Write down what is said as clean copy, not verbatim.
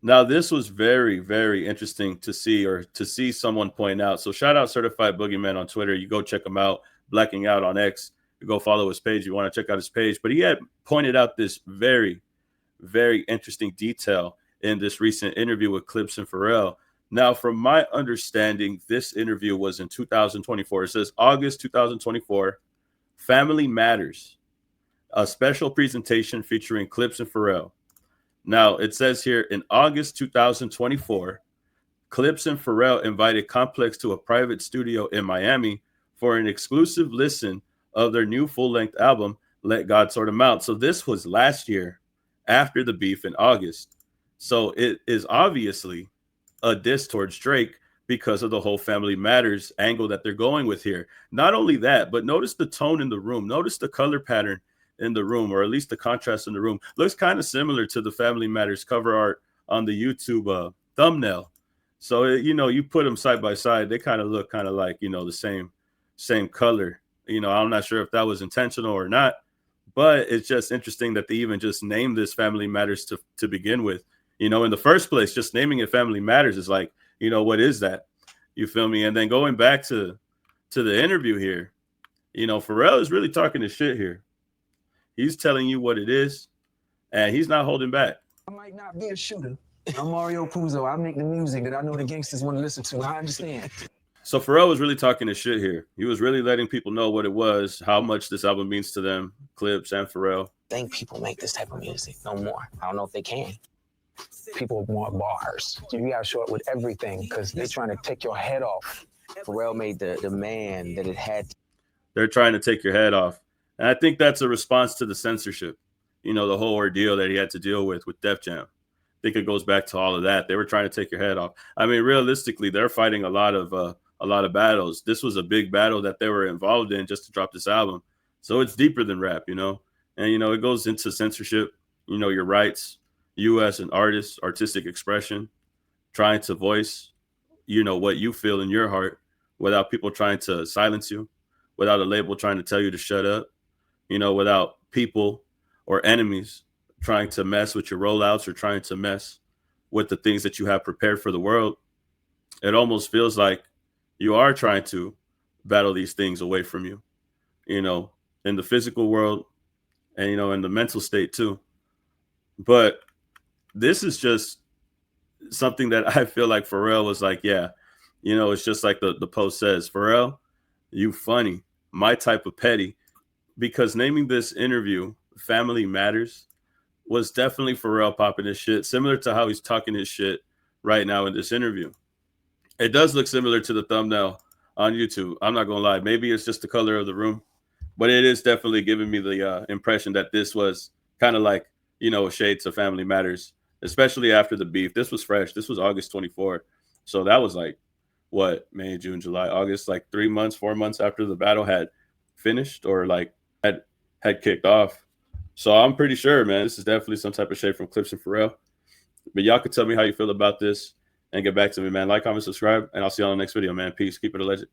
Now, this was very, very interesting to see, or to see someone point out. So, shout out Certified Boogeyman on Twitter. You go check him out. Blacking Out on X. You go follow his page. You want to check out his page. But he had pointed out this very, very interesting detail in this recent interview with Clipse and Pharrell. Now, from my understanding, this interview was in 2024. It says August 2024, Family Matters, a special presentation featuring Clipse and Pharrell. Now, it says here in August 2024, Clipse and Pharrell invited Complex to a private studio in Miami for an exclusive listen of their new full-length album, Let God Sort 'Em Out. So this was last year after the beef in August. So it is obviously a diss towards Drake because of the whole Family Matters angle that they're going with here. Not only that, but notice the tone in the room. Notice the color pattern in the room, or at least the contrast in the room. Looks kind of similar to the Family Matters cover art on the YouTube thumbnail. So, you put them side by side, they kind of look kind of like, the same color. I'm not sure if that was intentional or not, but it's just interesting that they even just named this Family Matters to begin with. In the first place, just naming it Family Matters is like, what is that? You feel me? And then going back to the interview here, Pharrell is really talking his shit here. He's telling you what it is, and he's not holding back. I might not be a shooter. I'm Mario Puzo. I make the music that I know the gangsters want to listen to. I understand. So Pharrell was really talking his shit here. He was really letting people know what it was, how much this album means to them, Clipse and Pharrell. I think people make this type of music no more. I don't know if they can. People want bars. You got to show up with everything because they're trying to take your head off. Pharrell made the demand that it had. They're trying to take your head off. And I think that's a response to the censorship, the whole ordeal that he had to deal with Def Jam. I think it goes back to all of that. They were trying to take your head off. I mean, realistically, they're fighting a lot of battles. This was a big battle that they were involved in just to drop this album. So it's deeper than rap, and it goes into censorship, your rights, you as an artist, artistic expression, trying to voice, what you feel in your heart without people trying to silence you, without a label trying to tell you to shut up, without people or enemies trying to mess with your rollouts or trying to mess with the things that you have prepared for the world. It almost feels like you are trying to battle these things away from you, in the physical world and, in the mental state too. But this is just something that I feel like Pharrell was like, yeah, it's just like the post says, Pharrell, you funny, my type of petty, because naming this interview Family Matters was definitely Pharrell popping his shit, similar to how he's talking his shit right now in this interview. It does look similar to the thumbnail on YouTube. I'm not going to lie. Maybe it's just the color of the room, but it is definitely giving me the impression that this was kind of like, shades of Family Matters, especially after the beef. This was fresh. This was August 24. So that was like, what, May, June, July, August, like 4 months after the battle had finished or like had kicked off. So I'm pretty sure, man, this is definitely some type of shade from Clipse and Pharrell. But y'all can tell me how you feel about this and get back to me, man. Like, comment, subscribe, and I'll see you on the next video, man. Peace. Keep it a legend.